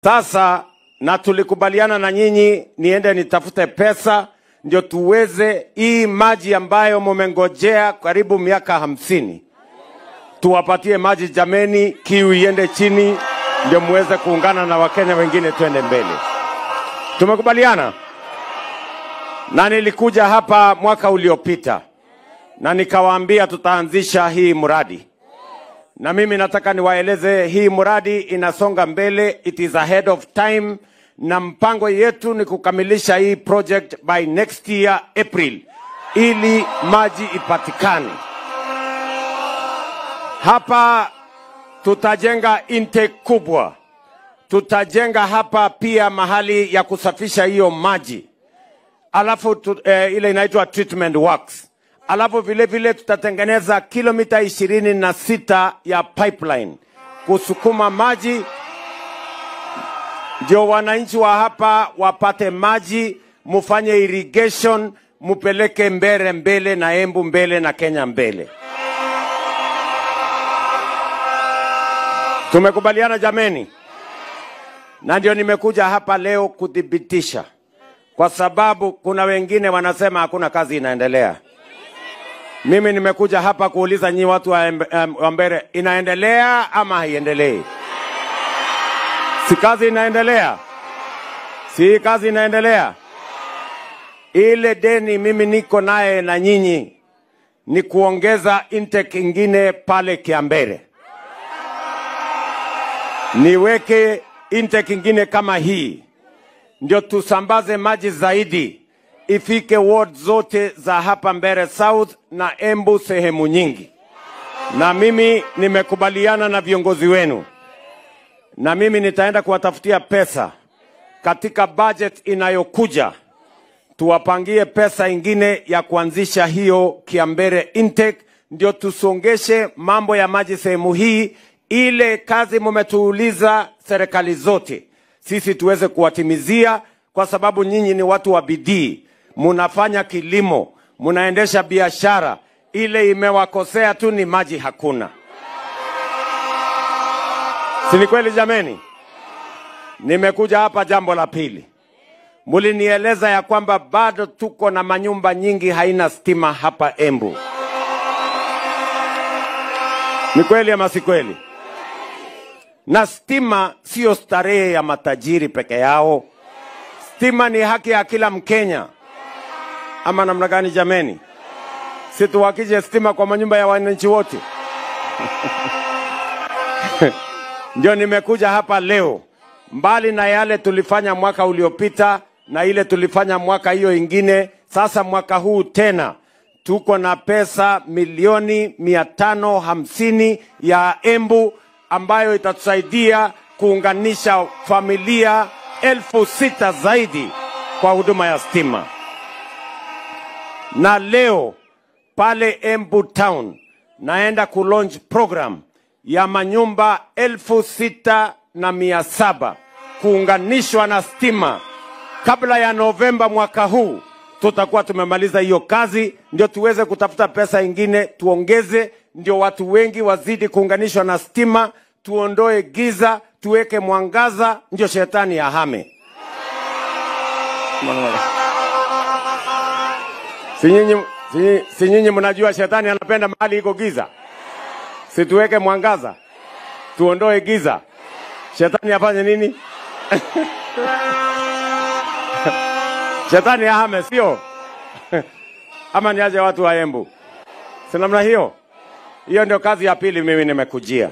Sasa na tulikubaliana na nyinyi niende nitafute pesa ndio tuweze hii maji ambayo mumengojea karibu miaka 50. Tuwapatie maji jameni, kiu iende chini ndio muweze kuungana na Wakenya wengine twende mbele. Tumekubaliana? Na nilikuja hapa mwaka uliopita na nikawaambia tutaanzisha hii mradi. Na mimi nataka niwaeleze hii mradi inasonga mbele, it is ahead of time, na mpango yetu ni kukamilisha hii project by next year April ili maji ipatikane. Hapa tutajenga intake kubwa. Tutajenga hapa pia mahali ya kusafisha hiyo maji. Alafu ile inaitwa treatment works. Alafu vile vile tutatengeneza kilomita 26 ya pipeline kusukuma maji ndio wananchi wa hapa wapate maji, mufanye irrigation, mupeleke mbele na Embu mbele na Kenya mbele. Tumekubaliana jameni? Na ndio nimekuja hapa leo kudhibitisha, kwa sababu kuna wengine wanasema hakuna kazi inaendelea. Mimi nimekuja hapa kuuliza nyi watu wa Mbeere, inaendelea ama haiendelei? Si kazi inaendelea? Si kazi inaendelea? Ile deni mimi niko naye na nyinyi ni kuongeza intake ingine pale Kiambere. Niweke intake ingine kama hii ndio tusambaze maji zaidi, ifike ward zote za hapa Mbeere South na Embu sehemu nyingi. Na mimi nimekubaliana na viongozi wenu, na mimi nitaenda kuwatafutia pesa katika budget inayokuja. Tuwapangie pesa ingine ya kuanzisha hiyo Kiambere intake ndio tusongeshe mambo ya maji sehemu hii. Ile kazi mumetuuliza serikali zote sisi tuweze kuwatimizia, kwa sababu nyinyi ni watu wa bidii, munafanya kilimo, munaendesha biashara. Ile imewakosea tu ni maji hakuna. Si ni kweli jameni? Nimekuja hapa jambo la pili. Mulinieleza ya kwamba bado tuko na manyumba nyingi haina stima hapa Embu. Ni kweli ama si kweli? Na stima sio starehe ya matajiri peke yao. Stima ni haki ya kila Mkenya. Ama namna gani jameni? Situwakije stima kwa manyumba ya wananchi wote. Ndio nimekuja hapa leo. Mbali na yale tulifanya mwaka uliopita na ile tulifanya mwaka hiyo ingine, sasa mwaka huu tena tuko na pesa milioni 550 ya Embu ambayo itatusaidia kuunganisha familia 6,000 zaidi kwa huduma ya stima. Na leo pale Embu Town naenda kulaunch program ya manyumba 6,700 kuunganishwa na stima. Kabla ya Novemba mwaka huu tutakuwa tumemaliza hiyo kazi, ndio tuweze kutafuta pesa ingine tuongeze, ndio watu wengi wazidi kuunganishwa na stima, tuondoe giza, tuweke mwangaza, ndio shetani ahame. Si nyinyi mnajua shetani anapenda mahali iko giza? Si tuweke mwangaza, tuondoe giza, shetani afanye nini? Shetani ahame, sio? Ama niaje watu wa Embu? Si namna hiyo? Hiyo ndio kazi ya pili mimi nimekujia.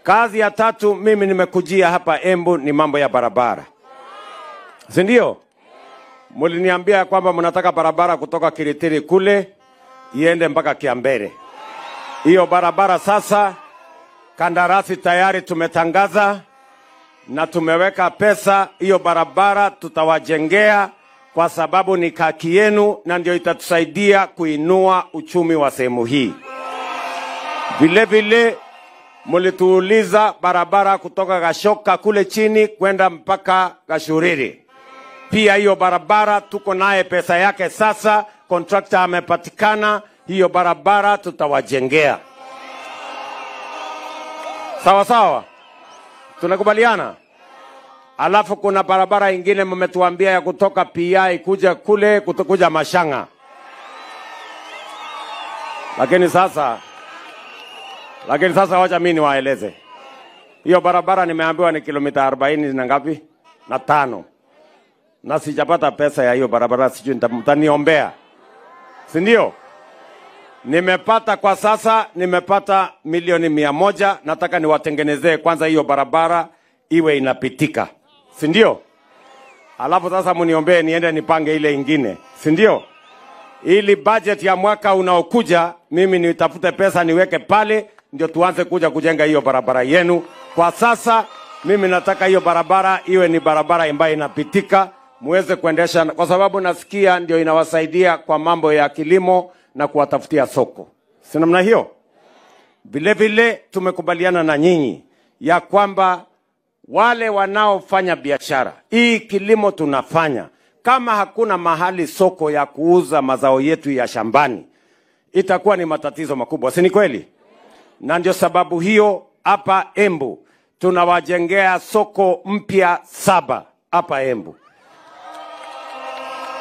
Kazi ya tatu mimi nimekujia hapa Embu ni mambo ya barabara. Si ndio? Muliniambia kwamba mnataka barabara kutoka Kiritiri kule iende mpaka Kiambere. Hiyo barabara sasa kandarasi tayari tumetangaza na tumeweka pesa. Hiyo barabara tutawajengea kwa sababu ni haki yenu na ndio itatusaidia kuinua uchumi wa sehemu hii. Vile vile mulituuliza barabara kutoka Gashoka kule chini kwenda mpaka Gashuriri. Pia hiyo barabara tuko naye pesa yake sasa, contractor amepatikana, hiyo barabara tutawajengea. Sawa sawa? Tunakubaliana? Alafu kuna barabara ingine mmetuambia ya kutoka PI kuja kule kuja Mashanga. Lakini sasa wacha mimi niwaeleze. Hiyo barabara nimeambiwa ni kilomita 40 na ngapi? Na 5. Na sijapata pesa ya hiyo barabara, sijui mtaniombea. Si ndio? Nimepata kwa sasa, nimepata milioni 100, nataka niwatengenezee kwanza hiyo barabara iwe inapitika. Si ndio? Alafu sasa muniombee niende nipange ile ingine. Si ndio? Ili budget ya mwaka unaokuja mimi nitafute pesa niweke pale ndio tuanze kuja kujenga hiyo barabara yenu. Kwa sasa mimi nataka hiyo barabara iwe ni barabara ambayo inapitika, muweze kuendesha, kwa sababu nasikia ndio inawasaidia kwa mambo ya kilimo na kuwatafutia soko. Si namna hiyo? Vile vile tumekubaliana na nyinyi ya kwamba wale wanaofanya biashara, hii kilimo tunafanya, kama hakuna mahali soko ya kuuza mazao yetu ya shambani, itakuwa ni matatizo makubwa. Si ni kweli? Na ndio sababu hiyo hapa Embu tunawajengea soko mpya 7 hapa Embu.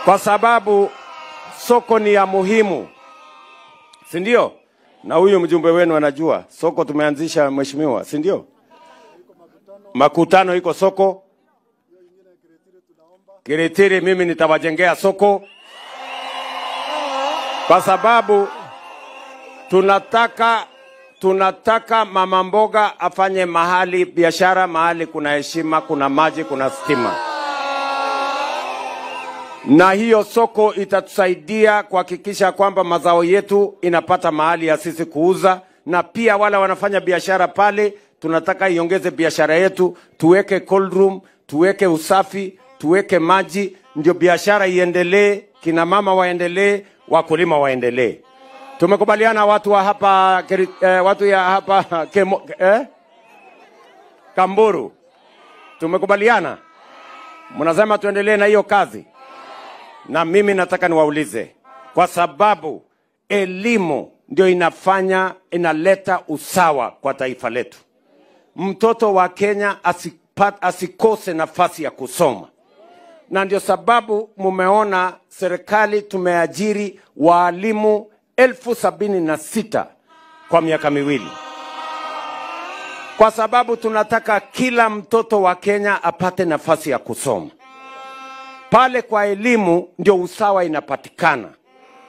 Kwa sababu soko ni ya muhimu. Si ndio? Na huyu mjumbe wenu anajua soko tumeanzisha, mheshimiwa, si ndio? Makutano iko soko. Kiritiri mimi nitawajengea soko. Kwa sababu tunataka mama mboga afanye mahali biashara, mahali kuna heshima, kuna maji, kuna stima. Na hiyo soko itatusaidia kuhakikisha kwamba mazao yetu inapata mahali ya sisi kuuza, na pia wale wanafanya biashara pale tunataka iongeze biashara yetu, tuweke cold room, tuweke usafi, tuweke maji, ndio biashara iendelee, kina mama waendelee, wakulima waendelee. Tumekubaliana watu wa hapa watu ya hapa Kamburu. Tumekubaliana. Mnasema tuendelee na hiyo kazi. Na mimi nataka niwaulize, kwa sababu elimu ndio inaleta usawa kwa taifa letu. Mtoto wa Kenya asikose nafasi ya kusoma. Na ndio sababu mumeona serikali tumeajiri walimu 76,000 kwa miaka miwili. Kwa sababu tunataka kila mtoto wa Kenya apate nafasi ya kusoma. Pale kwa elimu ndio usawa inapatikana.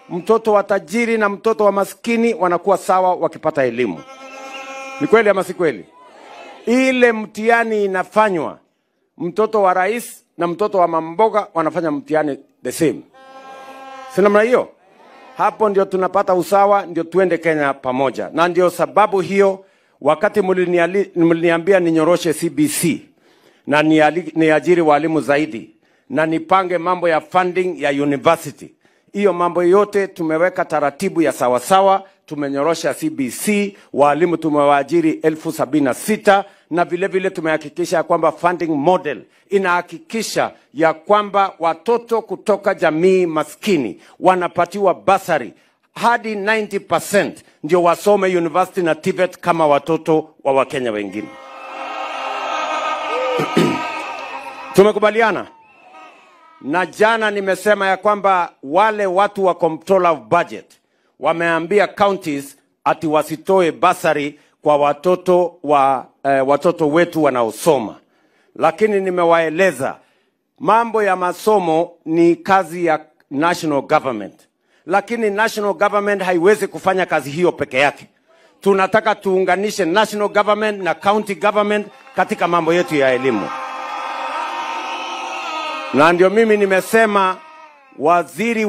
Mtoto wa tajiri na mtoto wa maskini wanakuwa sawa wakipata elimu. Ni kweli ama si kweli? Ile mtihani inafanywa, mtoto wa rais na mtoto wa mamboga wanafanya mtihani the same. Si namna hiyo? Hapo ndio tunapata usawa, ndio tuende Kenya pamoja. Na ndio sababu hiyo wakati mliniambia ninyoroshe CBC na niajiri walimu zaidi na nipange mambo ya funding ya university, hiyo mambo yote tumeweka taratibu ya sawasawa. Tumenyorosha CBC, walimu tumewaajiri 76,000, na vile vile tumehakikisha kwamba funding model inahakikisha ya kwamba watoto kutoka jamii maskini wanapatiwa basari hadi 90% ndio wasome university na TVET kama watoto wa Wakenya wengine. Tumekubaliana. Na jana nimesema ya kwamba wale watu wa comptroller of budget wameambia counties ati wasitoe basari kwa watoto wetu wanaosoma. Lakini nimewaeleza mambo ya masomo ni kazi ya national government. Lakini national government haiwezi kufanya kazi hiyo peke yake. Tunataka tuunganishe national government na county government katika mambo yetu ya elimu. Na ndio mimi nimesema waziri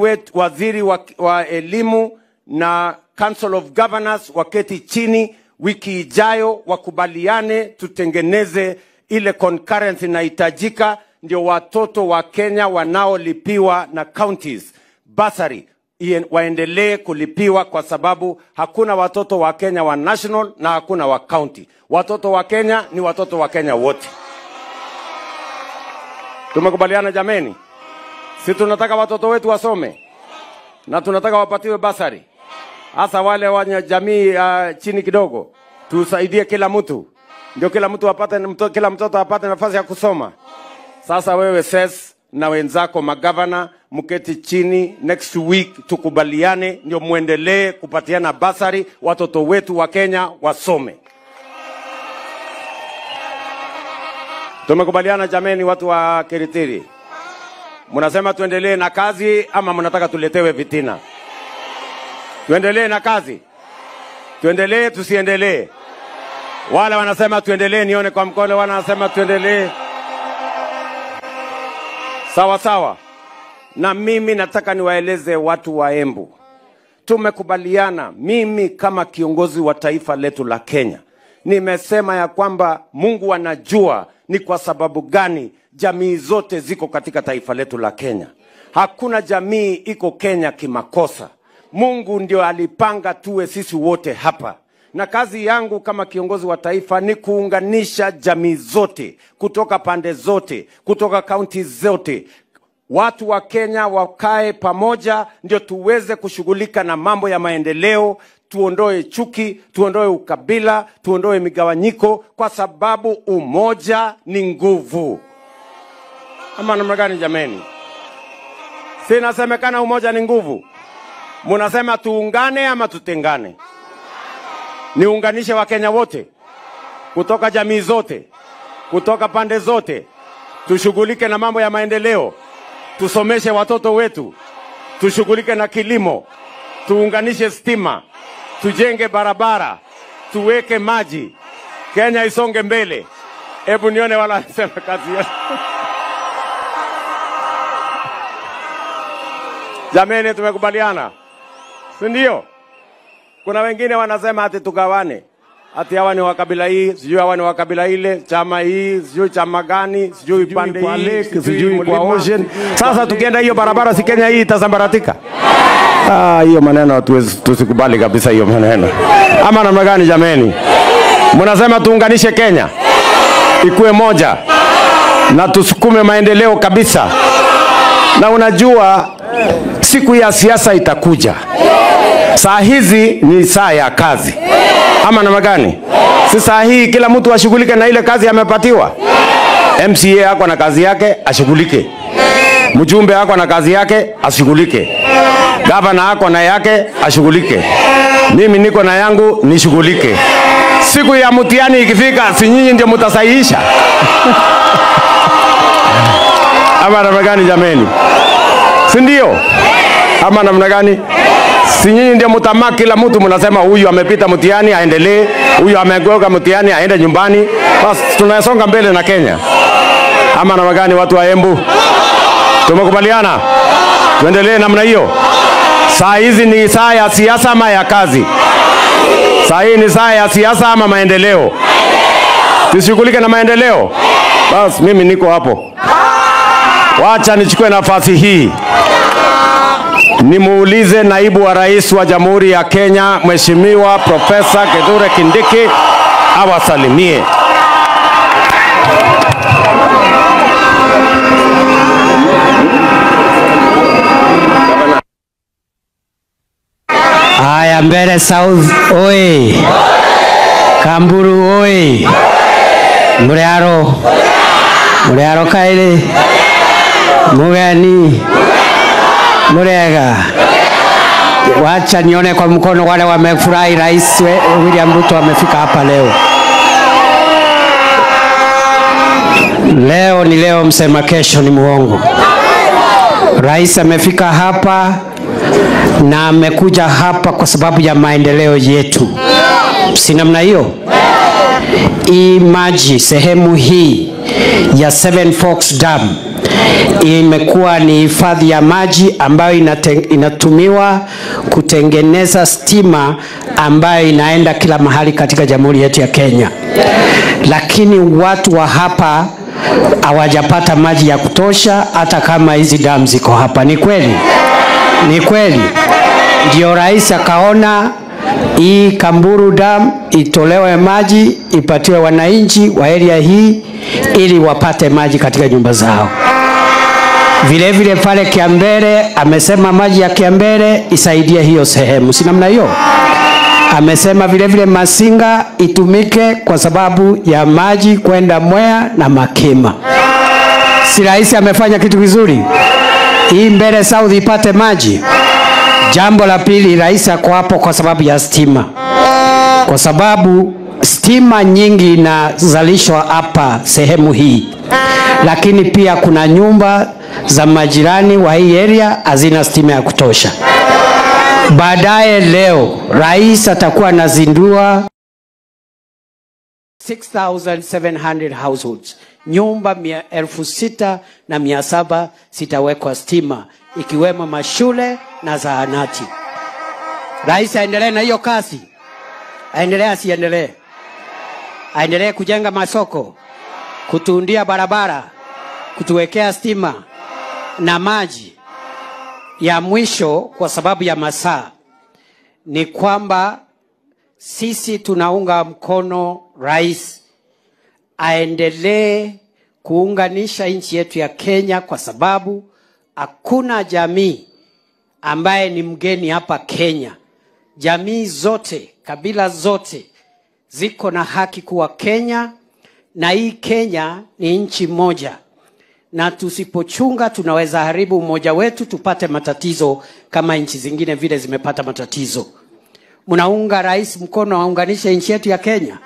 wa elimu na Council of Governors waketi chini wiki ijayo wakubaliane tutengeneze ile concurrence inahitajika, ndio watoto wa Kenya wanaolipiwa na counties basari waendelee kulipiwa, kwa sababu hakuna watoto wa Kenya wa national na hakuna wa county. Watoto wa Kenya ni watoto wa Kenya wote. Tumekubaliana jameni? Si tunataka watoto wetu wasome na tunataka wapatiwe basari. Hasa wale wa jamii chini kidogo, tusaidie kila mtu. Ndio kila mtoto apate nafasi ya kusoma. Sasa wewe ses na wenzako magavana mketi chini next week tukubaliane ndio muendelee kupatiana basari watoto wetu wa Kenya wasome. Tumekubaliana jameni watu wa Kiritiri? Mnasema tuendelee na kazi ama mnataka tuletewe vitina? Tuendelee na kazi? Tuendelee tusiendelee? Wale wanasema tuendelee nione kwa mkono, wanasema tuendelee. Sawa sawa. Na mimi nataka niwaeleze watu wa Embu. Tumekubaliana, mimi kama kiongozi wa taifa letu la Kenya, nimesema ya kwamba Mungu anajua ni kwa sababu gani jamii zote ziko katika taifa letu la Kenya. Hakuna jamii iko Kenya kimakosa. Mungu ndio alipanga tuwe sisi wote hapa. Na kazi yangu kama kiongozi wa taifa ni kuunganisha jamii zote, kutoka pande zote, kutoka kaunti zote. Watu wa Kenya wakae pamoja ndio tuweze kushughulika na mambo ya maendeleo, tuondoe chuki, tuondoe ukabila, tuondoe migawanyiko kwa sababu umoja ni nguvu. Ama namna gani jameni? Si nasemekana umoja ni nguvu? Munasema tuungane ama tutengane? Niunganishe wa Kenya wote, kutoka jamii zote, kutoka pande zote, tushughulike na mambo ya maendeleo, tusomeshe watoto wetu, tushughulike na kilimo, tuunganishe stima, tujenge barabara, tuweke maji, Kenya isonge mbele. Hebu nione wala sema kazi yetu. Jameni, tumekubaliana? Si ndio? Kuna wengine wanasema ati tugawane. Ati hawa ni wa kabila hii, sijui hawa ni wa kabila ile, chama hii, sijui chama gani, sijui pande hii, sijui kwa ocean. Sasa tukienda hiyo barabara si Kenya hii itasambaratika? Hiyo maneno tusikubali kabisa hiyo maneno. Ama namna gani jameni? Mnasema tuunganishe Kenya ikuwe moja na tusukume maendeleo kabisa. Na unajua siku ya siasa itakuja. Saa hizi ni saa ya kazi. Ama namna gani? Si saa hii kila mtu ashughulike na ile kazi amepatiwa. MCA yako na kazi yake ashughulike. Mjumbe yako na kazi yake ashughulike. Gavana yako na yake ashughulike. Mimi niko na yangu nishughulike. Siku ya mtihani ikifika, si nyinyi ndio mtasahihisha? Ama namna gani jameni? Si ndio? Ama namna gani? Si nyinyi ndio mtamaa kila mtu mnasema huyu amepita mtihani aendelee, huyu amegoga mtihani aende nyumbani. Basi tunasonga mbele na Kenya. Ama namna gani watu wa Embu? Tumekubaliana? Tuendelee namna hiyo. Saa hizi ni saa ya siasa ama ya kazi? Saa hii ni saa ya siasa ama maendeleo? Tushughulike na maendeleo. Basi mimi niko hapo. Wacha nichukue nafasi hii nimuulize naibu wa rais wa Jamhuri ya Kenya Mheshimiwa Profesa Kithure Kindiki awasalimie. Haya, Mbere South oi, Kamburu oi, Muriaro kaile, Mugeni, Murega. Wacha nione kwa mkono wale wamefurahi Rais William Ruto amefika hapa leo. Leo ni leo, msema kesho ni muongo. Rais amefika hapa na amekuja hapa kwa sababu ya maendeleo yetu. Si namna hiyo? Hii maji sehemu hii ya Seven Forks Dam imekuwa ni hifadhi ya maji ambayo inatumiwa kutengeneza stima ambayo inaenda kila mahali katika Jamhuri yetu ya Kenya. Lakini watu wa hapa hawajapata maji ya kutosha hata kama hizi dam ziko hapa. Ni kweli? Ni kweli. Ndio rais akaona hii Kamburu Dam itolewe maji ipatiwe wananchi wa area hii ili wapate maji katika nyumba zao. Vile vile pale Kiambere amesema maji ya Kiambere isaidie hiyo sehemu. Si namna hiyo? Amesema vile vile Masinga itumike kwa sababu ya maji kwenda Mwea na Makima. Si rais amefanya kitu kizuri? Hii Mbeere South ipate maji. Jambo la pili, rais ako hapo kwa sababu ya stima. Kwa sababu stima nyingi inazalishwa hapa sehemu hii. Lakini pia kuna nyumba za majirani wa hii area hazina stima ya kutosha. Baadaye leo rais atakuwa anazindua 6,700 households. Nyumba 6,700 zitawekwa stima, ikiwemo mashule na zahanati. Rais aendelee na hiyo kazi. Aendelee asiendelee? Aendelee kujenga masoko, kutuundia barabara, kutuwekea stima na maji. Ya mwisho, kwa sababu ya masaa, ni kwamba sisi tunaunga mkono rais aendelee kuunganisha nchi yetu ya Kenya, kwa sababu hakuna jamii ambaye ni mgeni hapa Kenya. Jamii zote, kabila zote ziko na haki kuwa Kenya, na hii Kenya ni nchi moja. Na tusipochunga tunaweza haribu umoja wetu, tupate matatizo kama nchi zingine vile zimepata matatizo. Mnaunga rais mkono aunganishe nchi yetu ya Kenya?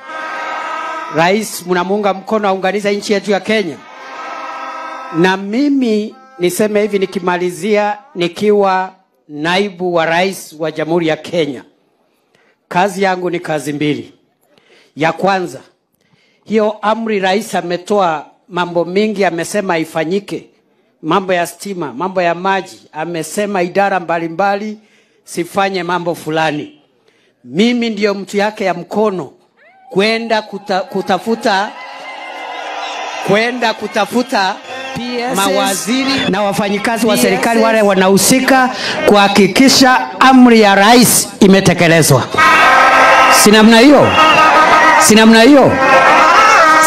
Rais, mnamuunga mkono aunganishe nchi yetu ya Kenya? Na mimi niseme hivi nikimalizia, nikiwa naibu wa rais wa Jamhuri ya Kenya, kazi yangu ni kazi mbili. Ya kwanza, hiyo amri rais ametoa, mambo mingi amesema ifanyike, mambo ya stima, mambo ya maji, amesema idara mbalimbali sifanye mambo fulani. Mimi ndio mtu yake ya mkono kwenda kutafuta mawaziri na wafanyikazi wa serikali wale wanahusika kuhakikisha amri ya rais imetekelezwa. Si namna hiyo? Si namna hiyo?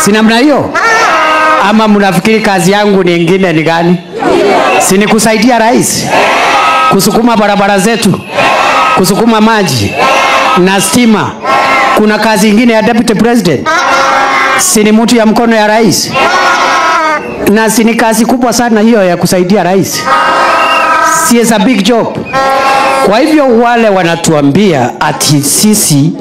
Si namna hiyo? Ama mnafikiri kazi yangu nyingine ni gani? Si ni kusaidia rais kusukuma barabara zetu, kusukuma maji na stima? Kuna kazi nyingine ya deputy president? Si ni mtu ya mkono ya rais? Na si ni kazi kubwa sana hiyo ya kusaidia rais? Si is a big job. Kwa hivyo wale wanatuambia ati sisi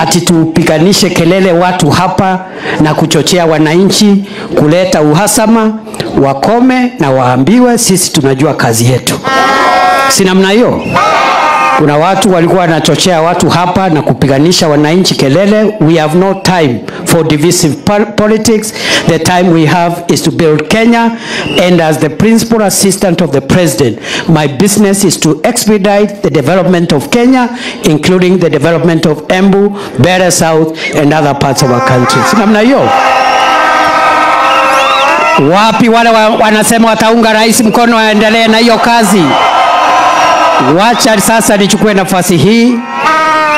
ati tupiganishe kelele watu hapa na kuchochea wananchi kuleta uhasama, wakome na waambiwe sisi tunajua kazi yetu. Si namna hiyo? Kuna watu walikuwa wanachochea watu hapa na kupiganisha wananchi kelele. We have no time for divisive politics. The time we have is to build Kenya, and as the principal assistant of the president, my business is to expedite the development of Kenya, including the development of Embu, Mbeere South and other parts of our country. Si namna hiyo? Wapi wale wanasema wataunga rais mkono aendelee na hiyo kazi? Wacha sasa nichukue nafasi hii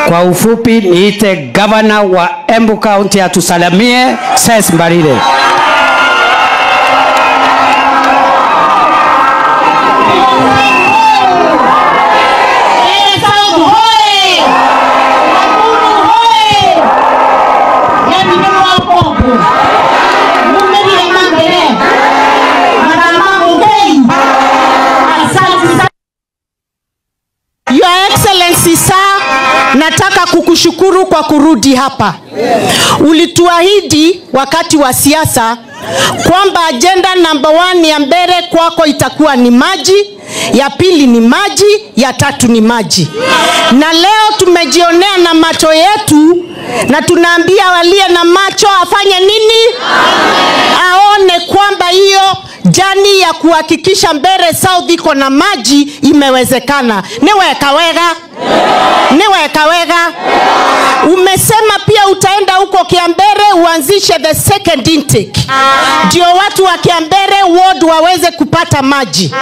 kwa ufupi niite governor wa Embu County atusalamie, Ses Mbarire. Nataka kukushukuru kwa kurudi hapa. Ulituahidi wakati wa siasa kwamba agenda number 1 ya Mbeere kwako itakuwa ni maji, ya pili ni maji, ya tatu ni maji. Na leo tumejionea na macho yetu, na tunaambia walie na macho afanye nini? Aone kwamba hiyo jani ya kuhakikisha Mbeere South iko na maji imewezekana. Niweka wega. Umesema pia utaenda huko Kiambere uanzishe the second intake, ndio watu wa Kiambere ward waweze kupata maji.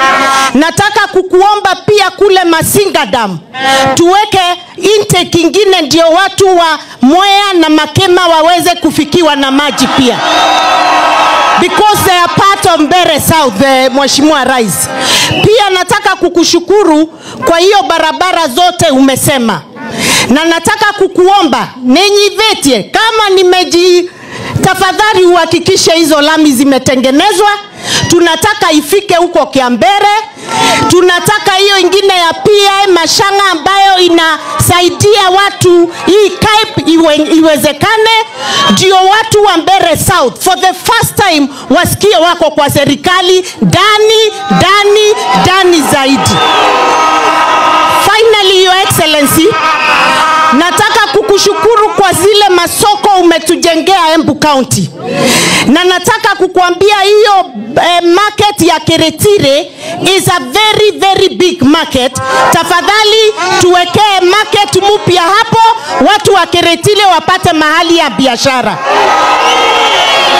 Nataka kukuomba pia kule Masinga Dam tuweke intake ingine, ndio watu wa Mwea na Makema waweze kufikiwa na maji pia, because they are part of Mbeere South, Mheshimiwa Rais. Pia nataka kukushukuru kwa hiyo barabara zote umesema. Na nataka kukuomba ninyi vetie, kama tafadhali uhakikishe hizo lami zimetengenezwa. Tunataka ifike huko Kiambere. Tunataka hiyo ingine ya PI Mashanga ambayo inasaidia watu hii Kaip iwezekane, ndio watu wa Mbeere South for the first time wasikie wako kwa serikali ndani zaidi. Finally, Your Excellency, nataka kukushukuru kwa zile masoko umetujengea Embu County. Na nataka kukuambia hiyo market ya Keretire is a very very big market. Tafadhali tuwekee market mpya hapo, watu wa Keretire wapate mahali ya biashara.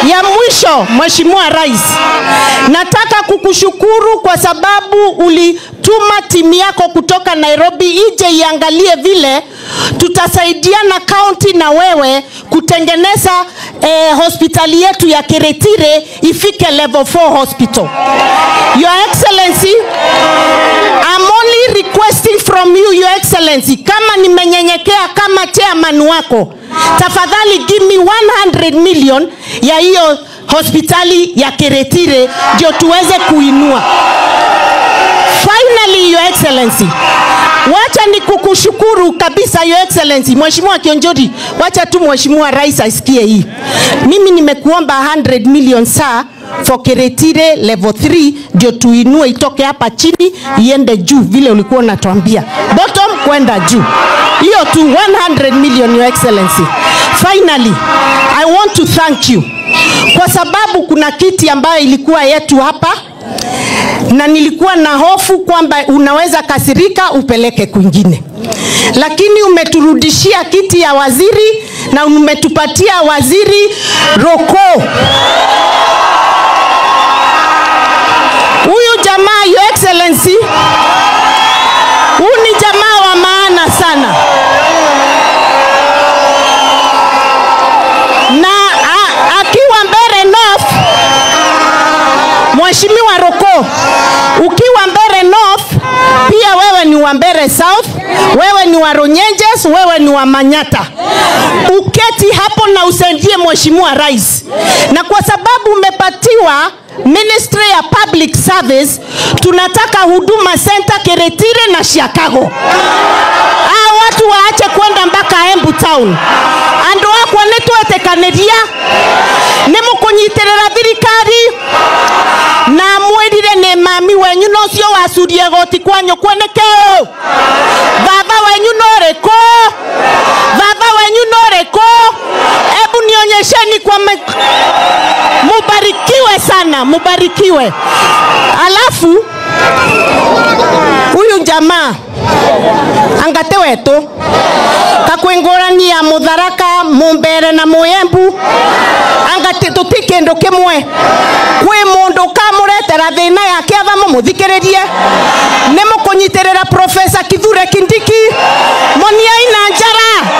Ya mwisho, Mheshimiwa Rais, nataka kukushukuru kwa sababu ulituma timu yako kutoka Nairobi ije iangalie vile tutasaidiana county na wewe kutengeneza hospitali yetu ya Keretire ifike level 4 hospital. Your Excellency, I'm only requesting from you, Your Excellency, kama nimenyenyekea kama chairman wako, tafadhali give me 100 million ya hiyo hospitali ya Keretire ndio tuweze kuinua. Finally, Your Excellency, wacha ni kukushukuru kabisa, Your Excellency. Mheshimiwa Kionjori, wacha tu Mheshimiwa Rais asikie hii. Mimi nimekuomba 100 million saa for Keretire level 3 ndio tuinue itoke hapa chini iende juu vile ulikuwa unatuambia. Bottom kwenda juu. Hiyo tu 100 million, Your Excellency. Finally, I want to thank you kwa sababu kuna kiti ambayo ilikuwa yetu hapa na nilikuwa na hofu kwamba unaweza kasirika upeleke kwingine, lakini umeturudishia kiti ya waziri na umetupatia waziri Roko. Huyu jamaa, Your Excellency, huyu ni jamaa wa maana sana, na akiwa Mbeere North, Mheshimiwa Roko, ukiwa Mbeere North pia wewe ni wa Mbeere South, wewe ni wa Ronyenjes, wewe ni wa Manyata. Uketi hapo na usaidie Mheshimiwa Rais, na kwa sababu umepatiwa Ministry ya Public Service, tunataka Huduma Center Keretire na Chicago. Watu waache kwenda mpaka Embu Town. Ando akwa netwetekaneria nemukunyiterera thirikari na mwirire ne mami wenyu no cio wacurie goti kwanyu kweneke. Baba wenyu no reko, baba wenyu no reko. Ebu nionyesheni kwa mubarikiwe sana, mubarikiwe. Alafu huyu jamaa angate wetu kakwengorani ya Mutharaka, Mbeere na Embu, angate tutikendo kimwe. Kwe mundu kamuretera thina yake ava mumuthikiririe, nemukunyiterera Professor Kithure Kindiki, Monia Inanjara.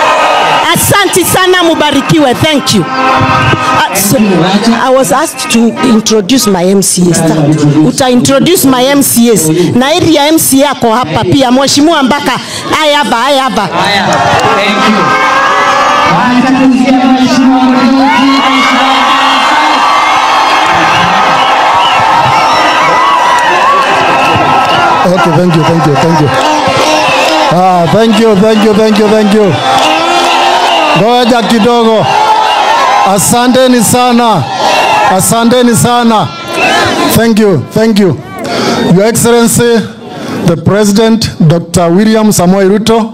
Asante sana, mubarikiwe. Thank you. So, I was asked to introduce my MCAs. Uta introduce my MCAs. Na area MCA yako hapa pia, Mheshimiwa Mbaka. Ayaba. Thank you. Okay, thank you. Thank you. Ngoja kidogo. Asanteni sana. Thank you. Your Excellency, the President, Dr. William Samoei Ruto,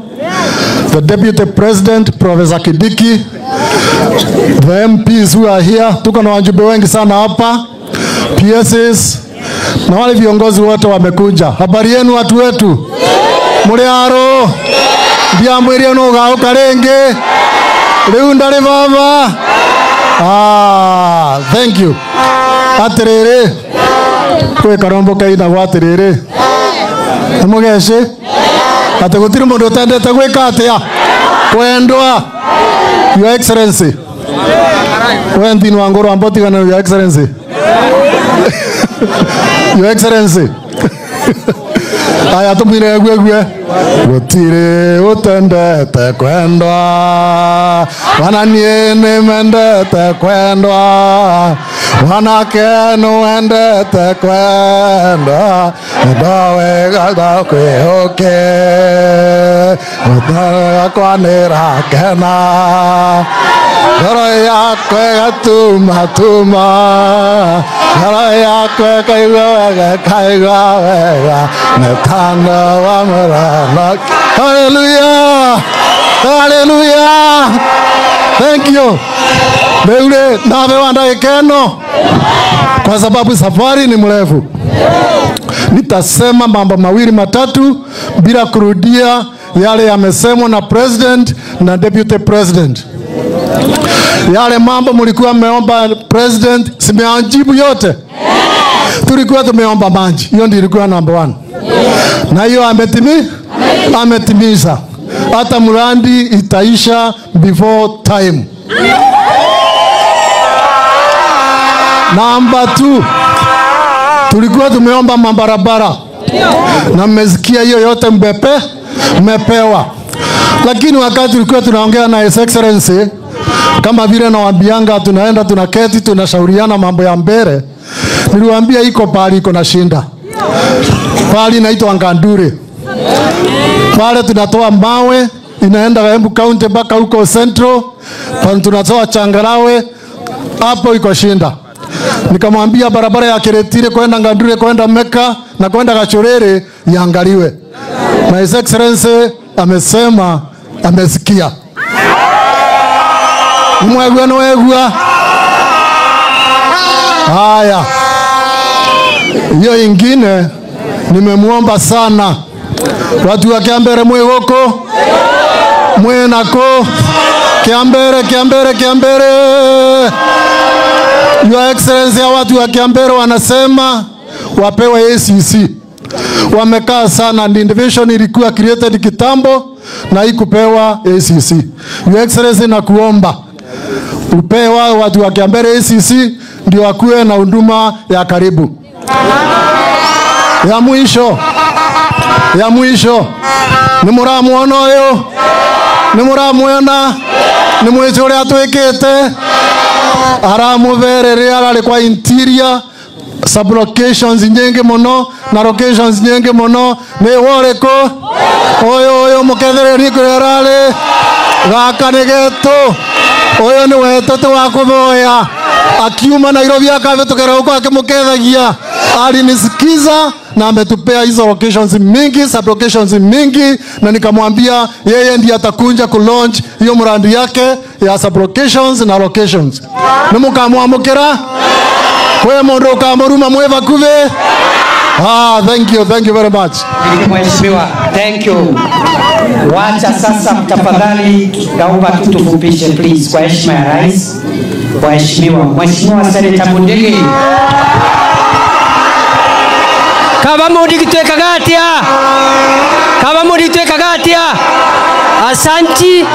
the Deputy President, Professor Kindiki, the MPs who are here, tuko na wajumbe wengi sana hapa, PSs, na wale viongozi wote wamekuja. Habari yenu watu wetu? Muriaro, ndia mwiri no gauka renge. Riu ndari baba. Thank you. Atiriri. Kwe karombo kaida gwatiriri. Mugeshe. Ate gutiri mundu utendete gwika atia. Kwendwa. Your Excellency. Wendi no angoro ambotigana, Your Excellency. Your Excellency. aya tumire gwe gutire utendete kwendwa wana niene mendete kwendwa wana kenu endete kwendwa ndawe gada kwehoke wadara kwanera kena Dara yakwe gatuma tuma Dara yakwe kaiwa netanda wa marana. Hallelujah, hallelujah. Thank you. Beule nawe wanda ikeno kwa sababu safari ni mrefu. Nitasema mambo mawili matatu bila kurudia yale yamesemwa na president na deputy president. Yale mambo mlikuwa mmeomba president simeajibu yote. Tulikuwa tumeomba maji. Hiyo ndio ilikuwa number 1. Na hiyo ametimiza. Hata mradi itaisha before time. Number 2. Tulikuwa tumeomba mabarabara. Na mmesikia hiyo yote mmepewa. Lakini wakati tulikuwa tunaongea na His Excellency kama vile nawaambianga tunaenda tunaketi tunashauriana mambo ya mbele, niliwaambia iko pali iko na shinda. Pali inaitwa Ngandure. Pale tunatoa mawe inaenda Embu County mpaka huko Central, pale tunatoa changarawe, hapo iko shinda. Nikamwambia barabara ya Kiretire kwenda Ngandure kwenda Meka na kwenda Gachorere iangaliwe. Na His Excellency amesema amesikia. Mwegwa nwegwa. Haya. Hiyo ingine nimemuomba sana. Watu wa Kiambere mwegoko. Mwenako. Kiambere. Your Excellency ya watu wa Kiambere wanasema wapewe ACC. Wamekaa sana, division ilikuwa created kitambo na ikupewa ACC. Your Excellency na kuomba upewa watu wa Kiambere ACC ndio wakuwe na huduma ya karibu. Ya mwisho ni muramuona yo, ni muramuona ni mwechore atwekete aramuverere alikuwa interior sublocations nyingi muno na locations nyingi muno ni woreko oyo mukethere rikurerale gakanigeto oyo ni wetoto wa kuthoya akiuma Nairobi akavetokera huko akimukethagia alinisikiza na ametupea hizo locations mingi, sublocations mingi, na nikamwambia yeye ndiye atakunja ku launch hiyo mradi yake ya sublocations na locations. Nimukamwamukira kwa mondo kamuruma mweva kuve. Thank you very much. Mheshimiwa, thank you. Wacha sasa tafadhali naomba tufupishe please kwa heshima ya rais. Mheshimiwa Senator Mundigi. Kaba Mundigi twekagatia. Asanti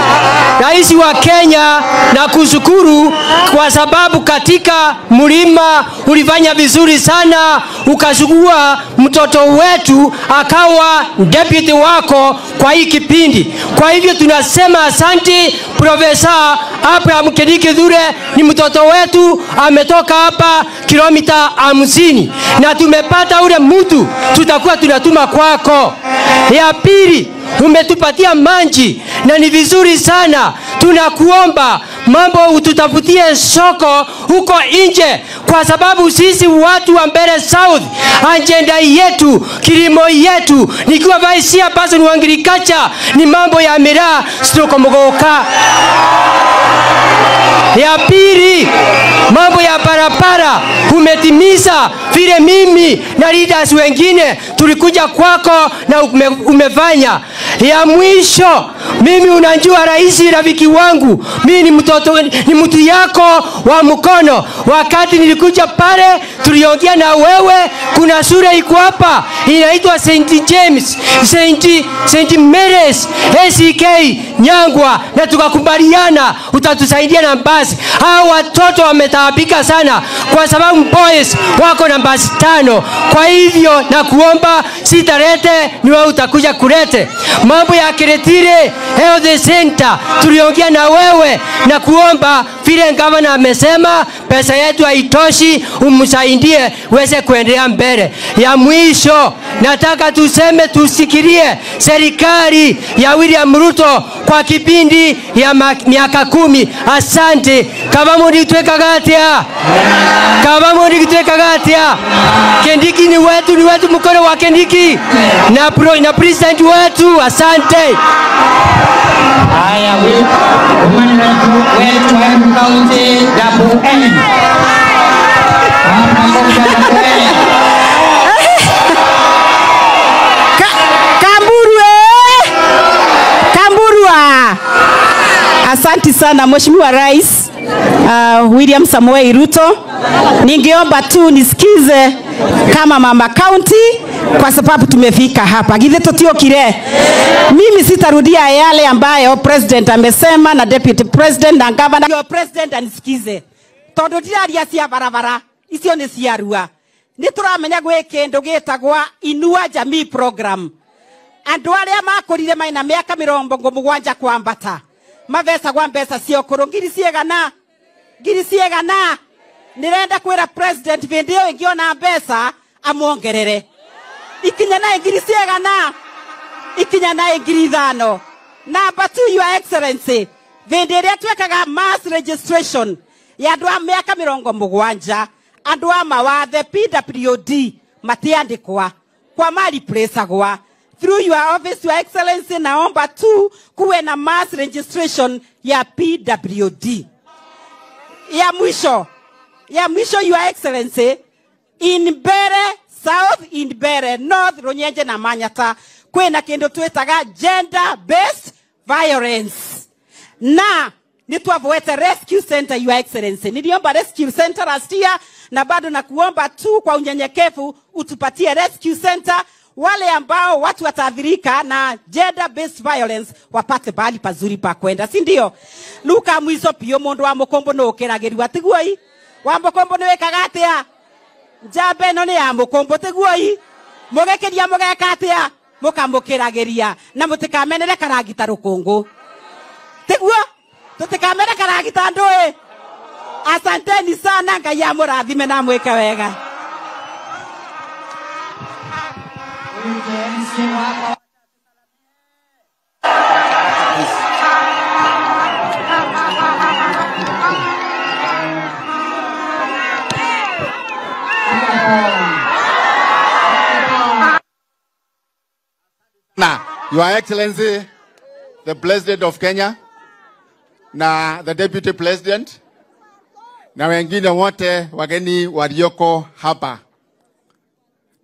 Rais wa Kenya na kushukuru kwa sababu katika mlima ulifanya vizuri sana, ukachukua mtoto wetu akawa deputy wako kwa hii kipindi. Kwa hivyo tunasema asanti Profesa Abraham Kithure, ni mtoto wetu ametoka hapa kilomita 50 na tumepata ule mtu tutakuwa tunatuma kwako. Ya pili, umetupatia maji na ni vizuri sana. Tunakuomba mambo ututafutie soko huko nje, kwa sababu sisi watu wa Mbeere South agenda yetu, kilimo yetu, nikiwa vice chairperson wa agriculture, ni mambo ya miraa soko mgoka. Ya pili, mambo ya barabara umetimiza vile mimi na leaders wengine tulikuja kwako na umefanya. Ya mwisho, Mimi unajua rais rafiki wangu. Mimi ni mtu yako wa mkono. Wakati nilikuja pale tuliongea na wewe, kuna shule iko hapa inaitwa St. James, St. Mary's ACK Nyangwa, na tukakubaliana utatusaidia na basi. Hao watoto wametaabika sana kwa sababu boys wako na basi 5. Kwa hivyo na kuomba sitarete, ni wewe utakuja kulete. Mambo ya Kiretire Health Center tuliongea na wewe na kuomba vile gavana amesema pesa yetu haitoshi, umsaidie uweze kuendelea mbele. Ya mwisho nataka tuseme tusikirie serikali ya William Ruto kwa kipindi ya miaka 10. Asante. Kabamuri twekagatia. Kabamuri twekagatia. Kindiki ni wetu mkono wa Kindiki. Na president wetu. Asante. Haya, wetu County Double N. Kamburwa. Asante sana Mheshimiwa Rais William Samoei Ruto. Ningeomba tu nisikize kama mama county kwa sababu tumefika hapa. Githe tio kire. Mimi sitarudia yale ambayo president amesema na deputy president na governor. Your president anisikize. Tondu ndiraria cia barabara icio ni ciarua. Nituramenya gwe kindu gitagwa Inua Jamii program. Andu aria makurire maina miaka 70 kwambata mavesa gwa mbeca cio kurungiri ciegana nirenda kwira president video ingiona mbeca amuongerere ikinya na ngiri 5. Number 2, Your Excellency, video iria twekaga mass registration ya andu a miaka 70 andu a mawathe PWD matiandikwa kwa mali presagwa. Through your office, Your Excellency, naomba tu kuwe na mass registration ya PWD. Ya mwisho, Your Excellency, in Mbere South, in Mbere North, Runyenje na Manyata, kwena kindu twetaga gender based violence. Na nitwavwete rescue center, Your Excellency. Niliomba rescue center last year na bado na kuomba tu kwa unyenyekevu utupatie rescue center. Wale ambao watu wataathirika na gender based violence wapate bali pazuri pa kwenda, si ndio? Luka mwizo pio mundu wa mukombo no keragirwa tiguoi wa mukombo ni wekaga atia njabe no ni ya mukombo tiguoi mugekeria mugeka atia mukamukiragiria na mutikamenere karagita rukungu tiguo tutikamere karagita ndoe. Asanteni sana, Ngai ya murathime na mweke wega. Now, Your Excellency, the President of Kenya, na the Deputy President, na wengine wote wageni walioko hapa.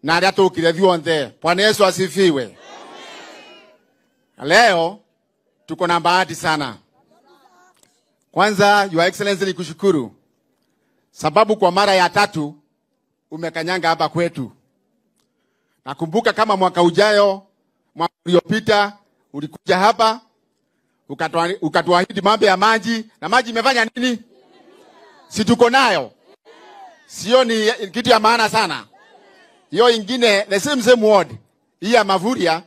Na aria tukire vyonthe. Bwana Yesu asifiwe. Leo tuko na bahati sana. Kwanza, Your Excellency, nikushukuru sababu kwa mara ya 3 umekanyanga hapa kwetu. Nakumbuka kama mwaka ujayo, mwaka uliopita ulikuja hapa ukatuahidi mambo ya maji, na maji imefanya nini? Si tuko nayo? Sio ni kitu ya maana sana? Hiyo ingine the same word hii ya Mavuria,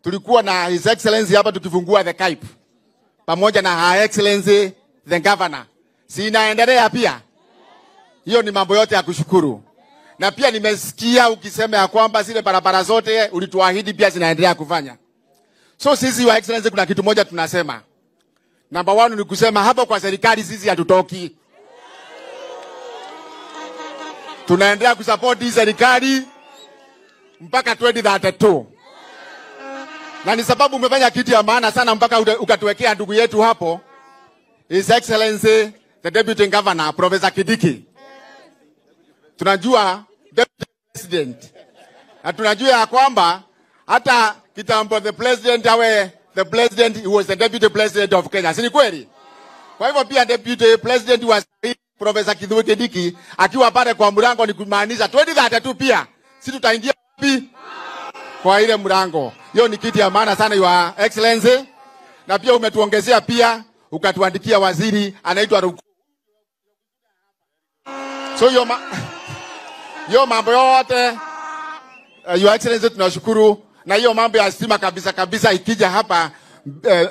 tulikuwa na His Excellency hapa tukifungua the Cape pamoja na Her Excellency the Governor. Si inaendelea pia? Hiyo ni mambo yote ya kushukuru. Na pia nimesikia ukisema ya kwamba zile barabara zote ulituahidi pia zinaendelea kufanya. So sisi, Your Excellency, kuna kitu moja tunasema. Number 1 ni kusema hapa kwa serikali sisi hatutoki. Tunaendelea kusupport hii serikali mpaka 2032. Na ni sababu umefanya kitu ya maana sana mpaka ukatuwekea ndugu yetu hapo, His Excellency the Deputy Governor Professor Kidiki. Tunajua Deputy President. Na tunajua ya kwamba hata kitambo the President awe the president, he was the deputy president of Kenya. Si ni kweli? Kwa hivyo pia deputy president wa Professor Kithure Kindiki akiwa pale kwa mlango ni kumaanisha 2032 pia si tutaingia wapi? Kwa ile mlango. Hiyo ni kitu ya maana sana, Your Excellency. Na pia umetuongezea pia ukatuandikia waziri anaitwa Ruku. So hiyo mambo yote Your Excellency tunashukuru, na hiyo mambo ya stima kabisa ikija hapa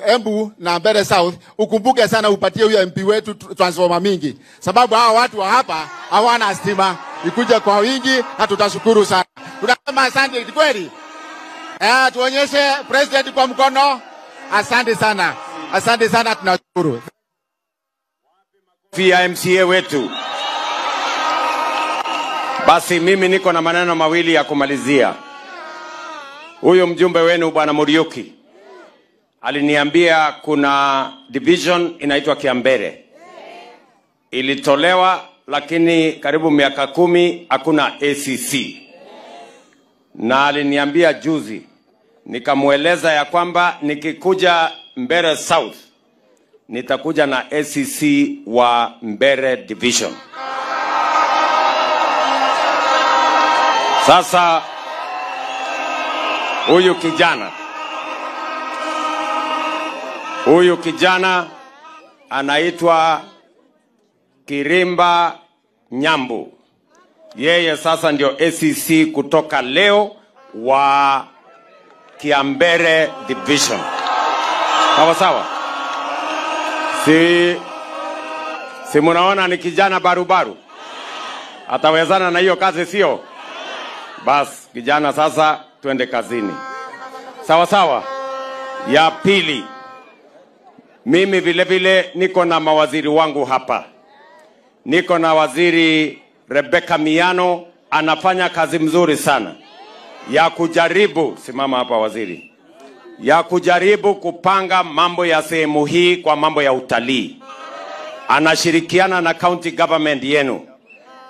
Embu na Mbeere South ukumbuke sana, upatie huyo MP wetu transformer mingi, sababu hawa watu wa hapa hawana stima, ikuje kwa wingi na tutashukuru sana. Tunasema asante kweli. Tuonyeshe president kwa mkono. Asante sana, tunashukuru. Pia MCA wetu. Basi mimi niko na maneno mawili ya kumalizia. Huyu mjumbe wenu Bwana Muriuki aliniambia kuna division inaitwa Kiambere. Ilitolewa lakini karibu miaka 10 hakuna ACC. Na aliniambia juzi, nikamueleza ya kwamba nikikuja Mbeere South nitakuja na ACC wa Mbeere Division. Sasa huyu kijana anaitwa Kirimba Nyambu. Yeye sasa ndio ACC kutoka leo wa Kiambere Division. Sawa? Si munaona ni kijana barubaru? Atawezana na hiyo kazi sio? Bas, kijana sasa twende kazini. Sawa. Ya pili, mimi vile niko na mawaziri wangu hapa. Niko na waziri Rebecca Miano, anafanya kazi mzuri sana ya kujaribu, simama hapa waziri, ya kujaribu kupanga mambo ya sehemu hii kwa mambo ya utalii. Anashirikiana na county government yenu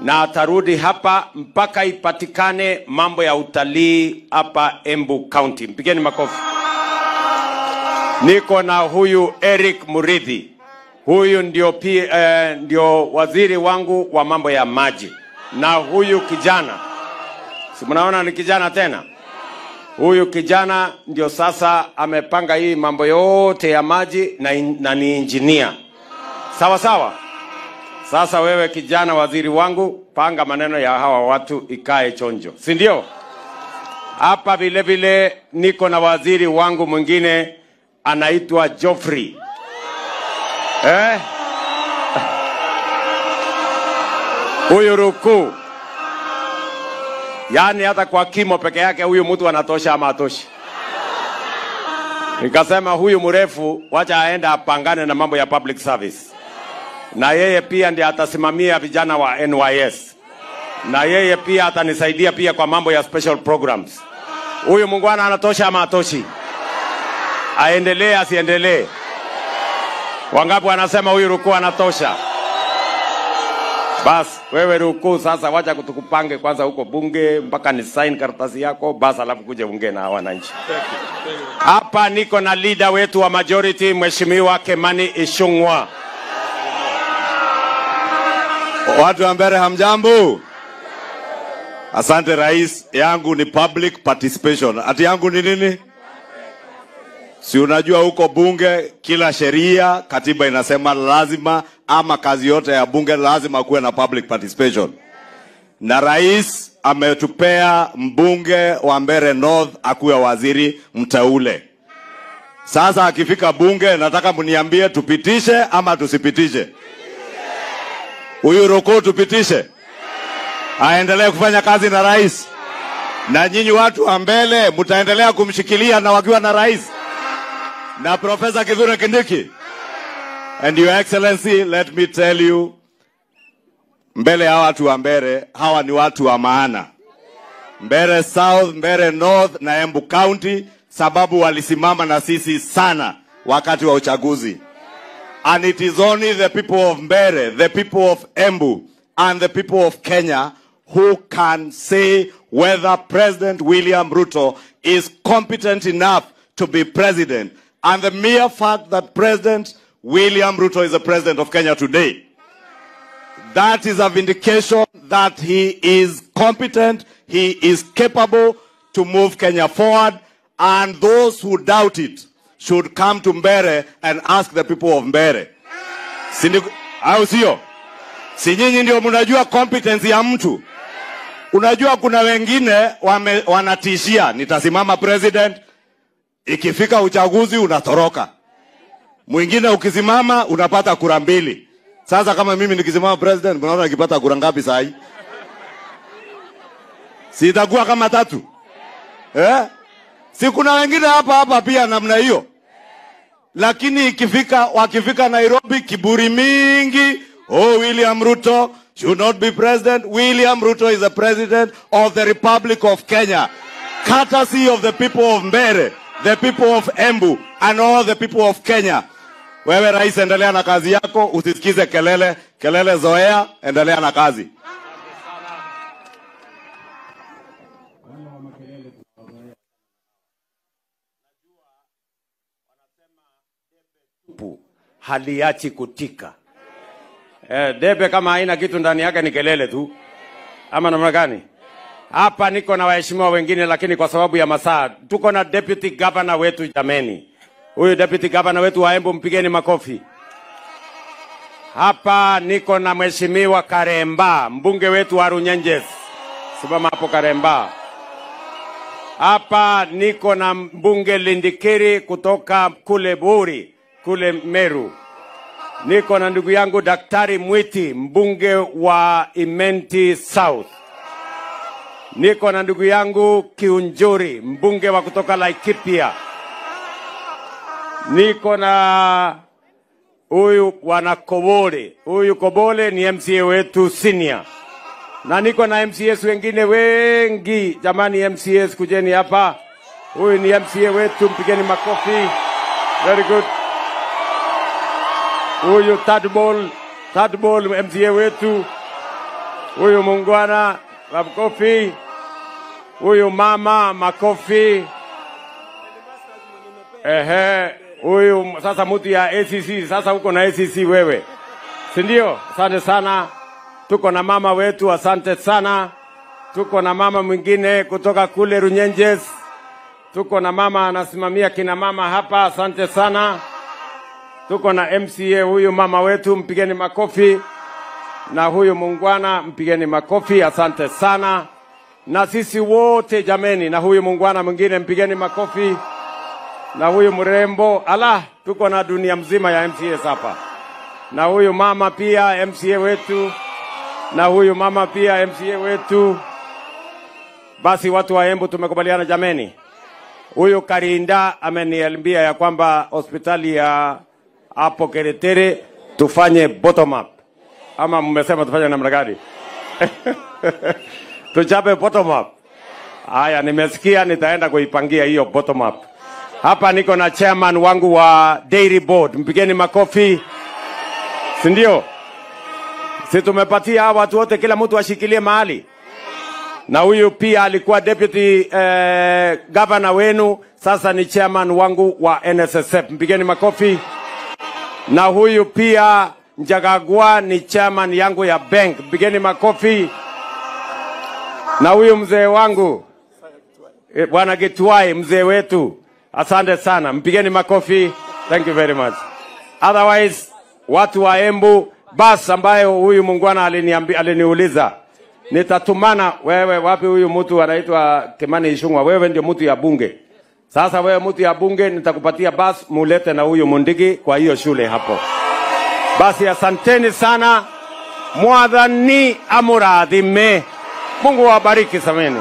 na atarudi hapa mpaka ipatikane mambo ya utalii hapa Embu County. Mpigeni makofi. Niko na huyu Eric Muridhi. Huyu ndio waziri wangu wa mambo ya maji. Na huyu kijana, si mnaona ni kijana tena? Huyu kijana ndio sasa amepanga hii mambo yote ya maji na ni engineer. Sawa. Sasa wewe kijana waziri wangu, panga maneno ya hawa watu ikae chonjo. Si ndio? Hapa vile niko na waziri wangu mwingine anaitwa Geoffrey. Huyu Ruku. Yaani hata kwa kimo peke yake huyu mtu anatosha ama atoshi. Nikasema huyu mrefu wacha aenda apangane na mambo ya public service. Na yeye pia ndiye atasimamia vijana wa NYS. Na yeye pia atanisaidia pia kwa mambo ya special programs. Huyu mungwana anatosha ama atoshi? Aendelee asiendelee? Wangapi wanasema huyu Ruku anatosha? Bas, wewe Ruku sasa wacha kutukupange kwanza huko bunge mpaka ni sign karatasi yako, bas alafu kuje bunge na wananchi. Hapa niko na leader wetu wa majority Mheshimiwa Kimani Ichung'wah. Watu wa Mbeere hamjambo? Asante rais, yangu ni public participation. Ati yangu ni nini? Si unajua huko bunge kila sheria katiba inasema lazima ama kazi yote ya bunge lazima kuwe na public participation. Na rais ametupea mbunge wa Mbeere North akuwe waziri mteule. Sasa akifika bunge nataka mniambie tupitishe ama tusipitishe. Huyu Ruku tupitishe. Aendelee kufanya kazi na rais. Na nyinyi watu wa mbele mtaendelea kumshikilia na wakiwa na rais. Na Professor Kithure Kindiki. And Your Excellency, let me tell you, mbele ya watu wa Mbeere, hawa ni watu wa maana. Mbeere South, Mbeere North na Embu County, sababu walisimama na sisi sana wakati wa uchaguzi. And it is only the people of Mbeere, the people of Embu, and the people of Kenya who can say whether President William Ruto is competent enough to be president. And the mere fact that President William Ruto is the president of Kenya today, that is a vindication that he is competent, he is capable to move Kenya forward, and those who doubt it should come to Mbere and ask the people of Mbere. Au sio? Si nyinyi ndio mnajua competence ya mtu? Unajua kuna wengine wanatishia, nitasimama president, ikifika uchaguzi unatoroka. Mwingine ukisimama unapata kura 2. Sasa kama mimi nikisimama president, mnaona nikipata kura ngapi saa hii? Si itakuwa kama 3. Si kuna wengine hapa pia namna hiyo. Lakini wakifika Nairobi kiburi mingi, oh William Ruto should not be president. William Ruto is the president of the Republic of Kenya, courtesy of the people of Mbere, the people of Embu, and all the people of Kenya. Wewe rais, endelea na kazi yako, usisikize kelele zoea, endelea na kazi. Haliachi kutika. Debe kama haina kitu ndani yake ni kelele tu. Ama namna gani? Hapa niko na waheshimiwa wengine, lakini kwa sababu ya masaa tuko na deputy governor wetu jameni. Huyu deputy governor wetu wa Embu, mpigeni makofi. Hapa niko na mheshimiwa Karemba, mbunge wetu wa Runyenjes. Simama hapo Karemba. Hapa niko na mbunge Lindikiri kutoka kule Buri, kule Meru. Niko na ndugu yangu Daktari Mwiti, mbunge wa Imenti South. Niko na ndugu yangu Kiunjuri, mbunge wa kutoka Laikipia. Niko na huyu wana Kobole. Huyu Kobole ni MCA wetu senior. Na niko na MCAs wengine wengi. Jamani MCAs kujeni hapa. Huyu ni MCA wetu, mpigeni makofi. Very good. Huyu third ball MCA wetu. Huyu mungwana, makofi. Huyu mama, makofi. Huyu sasa mtu ya ACC, sasa uko na ACC wewe. Si ndio? Asante sana. Tuko na mama wetu, asante sana. Tuko na mama mwingine kutoka kule Runyenjes. Tuko na mama anasimamia kina mama hapa, asante sana. Tuko na MCA huyu mama wetu, mpigeni makofi. Na huyu mungwana, mpigeni makofi, asante sana. Na sisi wote jameni, na huyu mungwana mwingine, mpigeni makofi. Na huyu mrembo, tuko na dunia mzima ya MCAs hapa. Na huyu mama pia MCA wetu. Na huyu mama pia MCA wetu. Basi watu wa Embu tumekubaliana jameni. Huyu Karinda ameniambia ya kwamba hospitali ya hapo Keretere tufanye bottom up. Ama mmesema tufanye namna gani? Tuchape bottom up. Haya, nimesikia, nitaenda kuipangia hiyo bottom up. Hapa niko na chairman wangu wa Dairy Board, mpigeni makofi. Si ndio? Si tumepatia watu wote, kila mtu ashikilie mahali. Na huyu pia alikuwa deputy governor wenu, sasa ni chairman wangu wa NSSF, mpigeni makofi. Na huyu pia Njagagwa ni chairman yangu ya bank, mpigeni makofi. Na huyu mzee wangu Bwana Gitwai, mzee wetu, asante sana, mpigeni makofi. Thank you very much. Otherwise watu wa Embu, basi ambayo huyu mungwana aliniuliza, nitatumana wewe wapi huyu mtu anaitwa Kimani Ichung'wah, wewe ndio mtu ya bunge. Sasa wewe mtu ya bunge, nitakupatia basi mulete na huyu Mundigi kwa hiyo shule hapo. Basi asanteni sana. Mwathani amurathime. Mungu awabariki sameni.